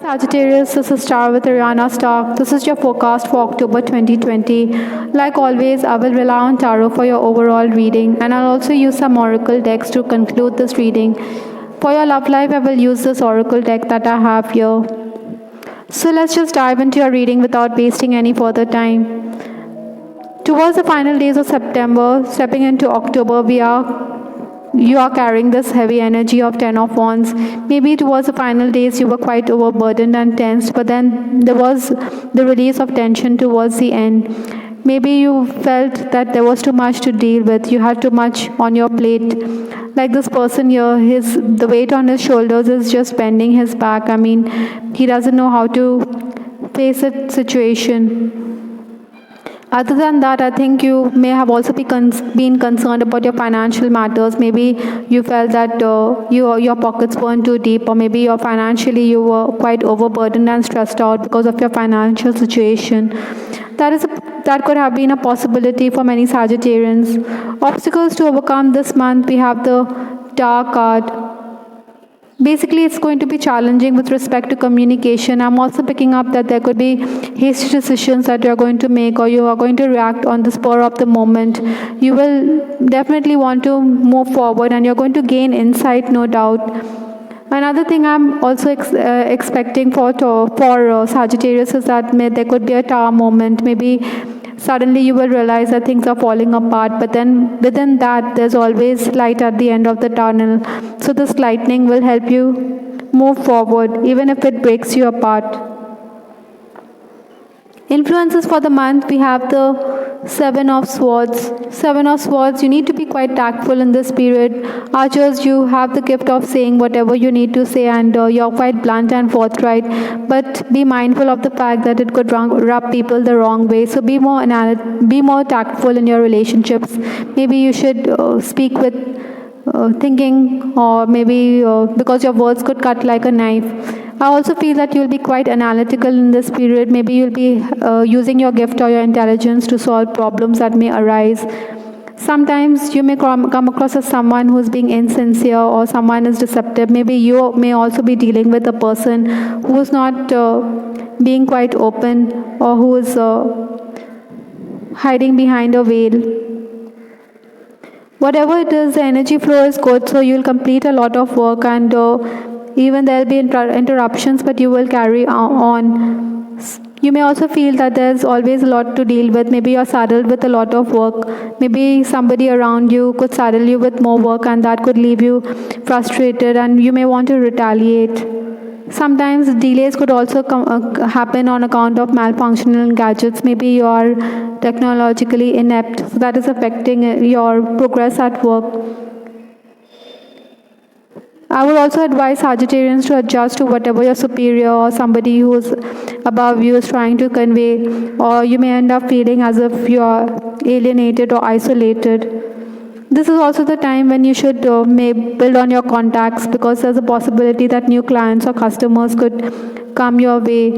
Sagittarius, this is Star with Ariana Star. This is your forecast for October 2020. Like always, I will rely on tarot for your overall reading, and I'll also use some oracle decks to conclude this reading. For your love life, I will use this oracle deck that I have here. So let's just dive into your reading without wasting any further time. Towards the final days of September, stepping into October, you are carrying this heavy energy of Ten of Wands. Maybe towards the final days you were quite overburdened and tensed, but then there was the release of tension towards the end. Maybe you felt that there was too much to deal with. You had too much on your plate. Like this person here, the weight on his shoulders is just bending his back. I mean, he doesn't know how to face a situation. Other than that, I think you may have also been concerned about your financial matters. Maybe you felt that your pockets weren't too deep, or maybe financially you were quite overburdened and stressed out because of your financial situation. That could have been a possibility for many Sagittarians. Obstacles to overcome this month, we have the Dark card. Basically, it's going to be challenging with respect to communication. I'm also picking up that there could be hasty decisions that you're going to make, or you are going to react on the spur of the moment. You will definitely want to move forward, and you're going to gain insight, no doubt. Another thing I'm also expecting for Sagittarius is that there could be a tower moment. Maybe suddenly you will realize that things are falling apart, but then within that there's always light at the end of the tunnel. So this lightning will help you move forward even if it breaks you apart. Influences for the month, we have the Seven of Swords. Seven of Swords, you need to be quite tactful in this period. Archers, you have the gift of saying whatever you need to say, and you're quite blunt and forthright. But be mindful of the fact that it could rub people the wrong way. So be more tactful in your relationships. Maybe you should speak with thinking, or maybe because your words could cut like a knife. I also feel that you'll be quite analytical in this period. Maybe you'll be using your gift or your intelligence to solve problems that may arise. Sometimes you may come across as someone who's being insincere, or someone is deceptive. Maybe you may also be dealing with a person who's not being quite open, or who is hiding behind a veil. Whatever it is, the energy flow is good, so you'll complete a lot of work, and even there will be interruptions, but you will carry on. You may also feel that there's always a lot to deal with. Maybe you're saddled with a lot of work. Maybe somebody around you could saddle you with more work, and that could leave you frustrated, and you may want to retaliate. Sometimes delays could also happen on account of malfunctional gadgets. Maybe you are technologically inept, so that is affecting your progress at work. I would also advise Sagittarians to adjust to whatever your superior or somebody who is above you is trying to convey, or you may end up feeling as if you are alienated or isolated. This is also the time when you should may build on your contacts, because there's a possibility that new clients or customers could come your way.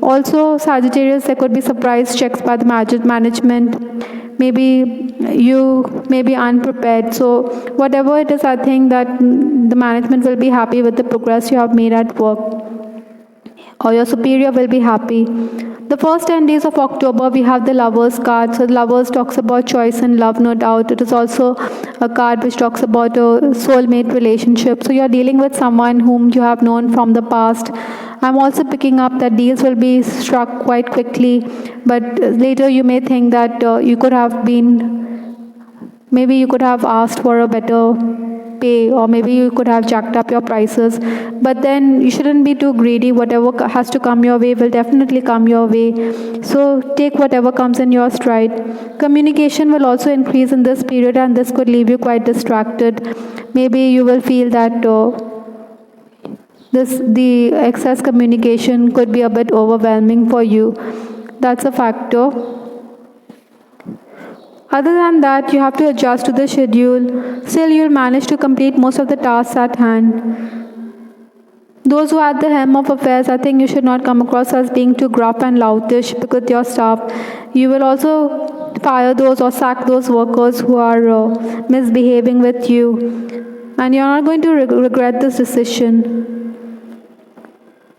Also, Sagittarius, there could be surprise checks by the management. Maybe you may be unprepared. So whatever it is, I think that the management will be happy with the progress you have made at work, or your superior will be happy. The first 10 days of October, we have the Lovers card. So the Lovers talks about choice and love, no doubt. It is also a card which talks about a soulmate relationship. So you're dealing with someone whom you have known from the past. I'm also picking up that deals will be struck quite quickly, but later you may think that maybe you could have asked for a better pay, or maybe you could have jacked up your prices, but then you shouldn't be too greedy. Whatever has to come your way will definitely come your way. So take whatever comes in your stride. Communication will also increase in this period, and this could leave you quite distracted. Maybe you will feel that the excess communication could be a bit overwhelming for you. That's a factor. Other than that, you have to adjust to the schedule. Still, you'll manage to complete most of the tasks at hand. Those who are at the helm of affairs, I think you should not come across as being too gruff and loutish with your staff. You will also fire those or sack those workers who are misbehaving with you. And you're not going to regret this decision.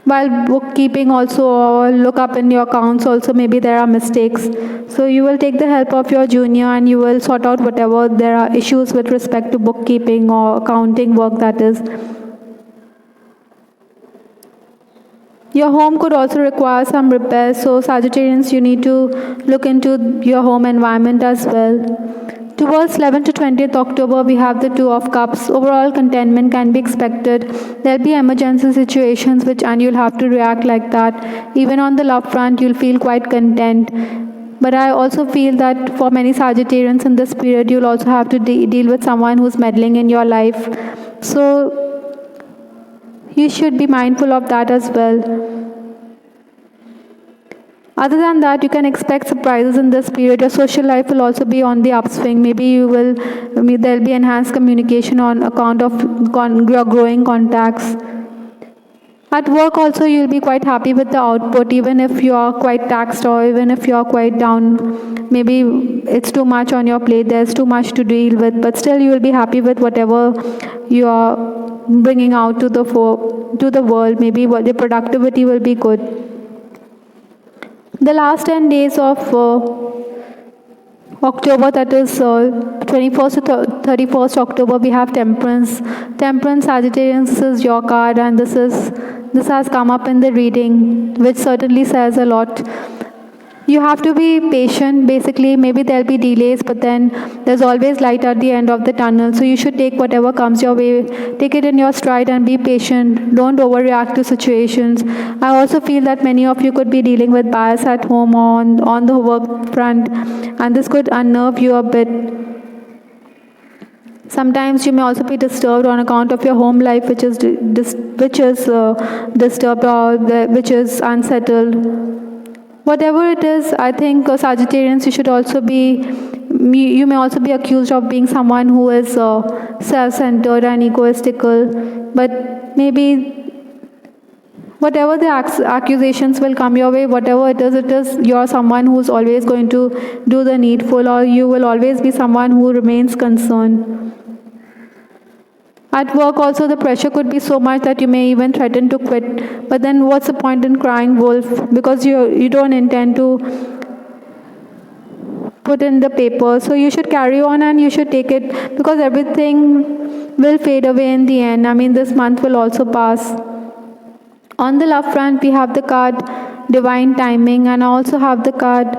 While bookkeeping also, or look up in your accounts also, maybe there are mistakes. So you will take the help of your junior and you will sort out whatever there are issues with respect to bookkeeping or accounting work, that is. Your home could also require some repairs, so Sagittarians, you need to look into your home environment as well. Towards 11th to 20th October, we have the Two of Cups. Overall contentment can be expected. There'll be emergency situations and you'll have to react like that. Even on the love front, you'll feel quite content. But I also feel that for many Sagittarians in this period, you'll also have to deal with someone who's meddling in your life. So you should be mindful of that as well. Other than that, you can expect surprises in this period. Your social life will also be on the upswing. Maybe there'll be enhanced communication on account of your growing contacts. At work also, you'll be quite happy with the output, even if you are quite taxed or even if you are quite down. Maybe it's too much on your plate, there's too much to deal with, but still you will be happy with whatever you are bringing out to the world. Maybe the productivity will be good. The last 10 days of October, that is 21st to 31st October, we have Temperance. Temperance, Sagittarians, this is your card, and this has come up in the reading, which certainly says a lot. You have to be patient, basically. Maybe there'll be delays, but then there's always light at the end of the tunnel. So you should take whatever comes your way. Take it in your stride and be patient. Don't overreact to situations. I also feel that many of you could be dealing with bias at home or on the work front, and this could unnerve you a bit. Sometimes you may also be disturbed on account of your home life, which is disturbed or which is unsettled. Whatever it is, I think Sagittarians, you may also be accused of being someone who is self-centered and egoistical, but maybe whatever the accusations will come your way, whatever it is, you're someone who's always going to do the needful, or you will always be someone who remains concerned. At work also, the pressure could be so much that you may even threaten to quit. But then what's the point in crying wolf? Because you don't intend to put in the paper. So you should carry on and you should take it, because everything will fade away in the end. I mean, this month will also pass. On the love front, we have the card Divine Timing, and I also have the card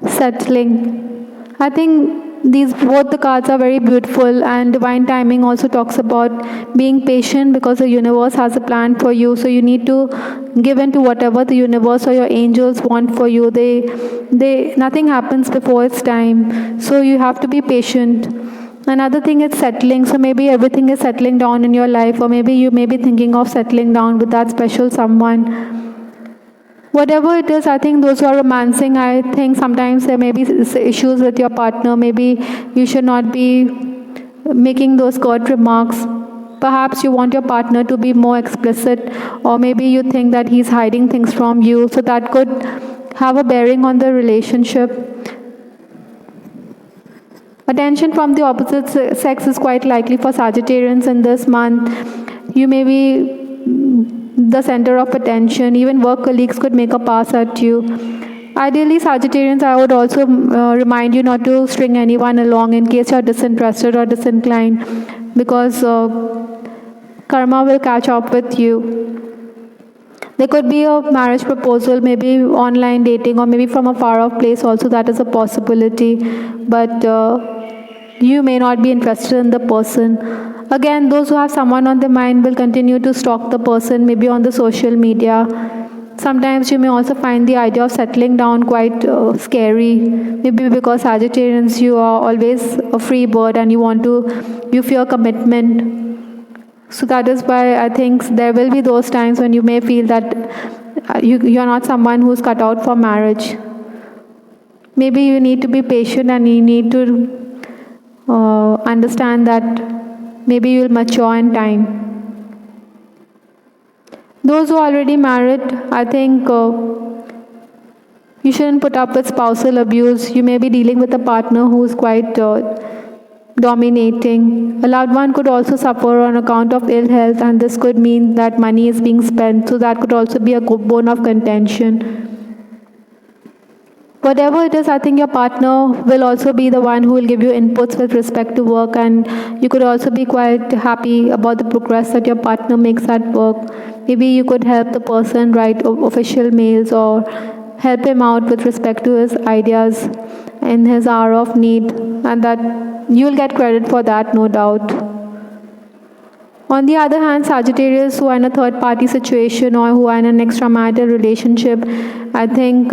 Settling. I think both the cards are very beautiful, and Divine Timing also talks about being patient because the universe has a plan for you. So you need to give in to whatever the universe or your angels want for you. Nothing happens before its time. So you have to be patient. Another thing is settling. So maybe everything is settling down in your life, or maybe you may be thinking of settling down with that special someone. Whatever it is, I think those who are romancing, I think sometimes there may be issues with your partner. Maybe you should not be making those curt remarks. Perhaps you want your partner to be more explicit, or maybe you think that he's hiding things from you, so that could have a bearing on the relationship. Attention from the opposite sex is quite likely for Sagittarians in this month. You may be the center of attention. Even work colleagues could make a pass at you. Ideally, Sagittarians, I would also remind you not to string anyone along in case you're disinterested or disinclined, because karma will catch up with you. There could be a marriage proposal, maybe online dating, or maybe from a far-off place also. That is a possibility. But you may not be interested in the person. Again, those who have someone on their mind will continue to stalk the person, maybe on the social media. Sometimes you may also find the idea of settling down quite scary. Maybe because Sagittarians, you are always a free bird and you fear commitment. So that is why I think there will be those times when you may feel that you are not someone who's cut out for marriage. Maybe you need to be patient, and you need to understand that maybe you'll mature in time. Those who are already married, I think you shouldn't put up with spousal abuse. You may be dealing with a partner who is quite dominating. A loved one could also suffer on account of ill health, and this could mean that money is being spent, so that could also be a bone of contention. Whatever it is, I think your partner will also be the one who will give you inputs with respect to work, and you could also be quite happy about the progress that your partner makes at work. Maybe you could help the person write official mails or help him out with respect to his ideas in his hour of need, and that you'll get credit for that, no doubt. On the other hand, Sagittarius who are in a third-party situation or who are in an extramarital relationship, I think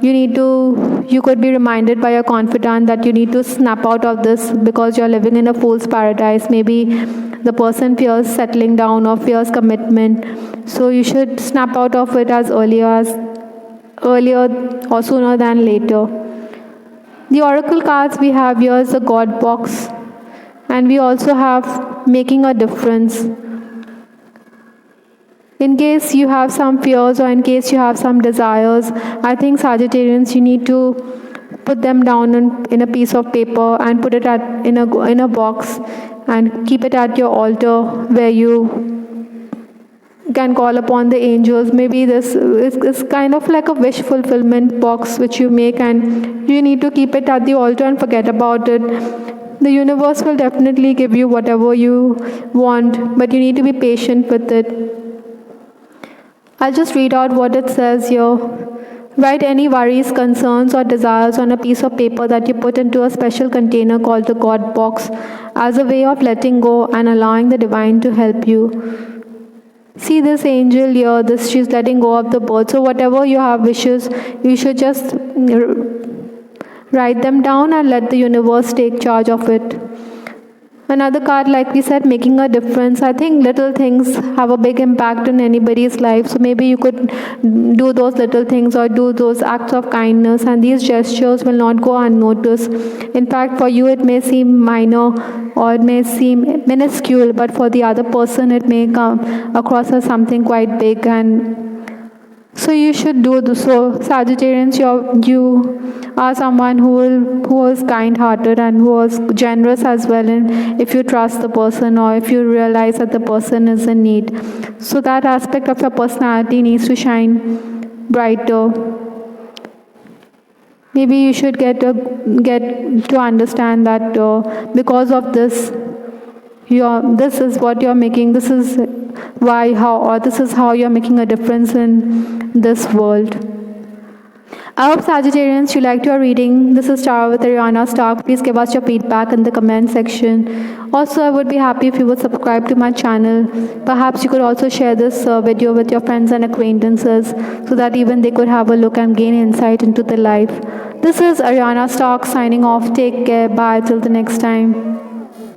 you could be reminded by your confidant that you need to snap out of this because you're living in a fool's paradise. Maybe the person fears settling down or fears commitment, so you should snap out of it as earlier or sooner than later. The oracle cards we have here is the God box, and we also have making a difference. In case you have some fears or in case you have some desires, I think Sagittarians, you need to put them down in a piece of paper and put it in a box and keep it at your altar where you can call upon the angels. Maybe this is kind of like a wish fulfillment box which you make, and you need to keep it at the altar and forget about it. The universe will definitely give you whatever you want, but you need to be patient with it. I'll just read out what it says here. Write any worries, concerns, or desires on a piece of paper that you put into a special container called the God box as a way of letting go and allowing the divine to help you. See this angel here, she's letting go of the bird. So whatever you have wishes, you should just write them down and let the universe take charge of it. Another card, like we said, making a difference. I think little things have a big impact in anybody's life. So maybe you could do those little things or do those acts of kindness, and these gestures will not go unnoticed. In fact, for you it may seem minor or it may seem minuscule, but for the other person it may come across as something quite big, and so you should do this. So Sagittarians, you are someone who is kind-hearted and who is generous as well, and if you trust the person or if you realize that the person is in need. So that aspect of your personality needs to shine brighter. Maybe you should get to understand that because of this, this is what you're making, this is how you're making a difference in this world. I hope Sagittarians, you liked your reading. This is Tarot with Ariana Stark. Please give us your feedback in the comment section. Also, I would be happy if you would subscribe to my channel. Perhaps you could also share this video with your friends and acquaintances so that even they could have a look and gain insight into their life. This is Ariana Stark signing off. Take care. Bye till the next time.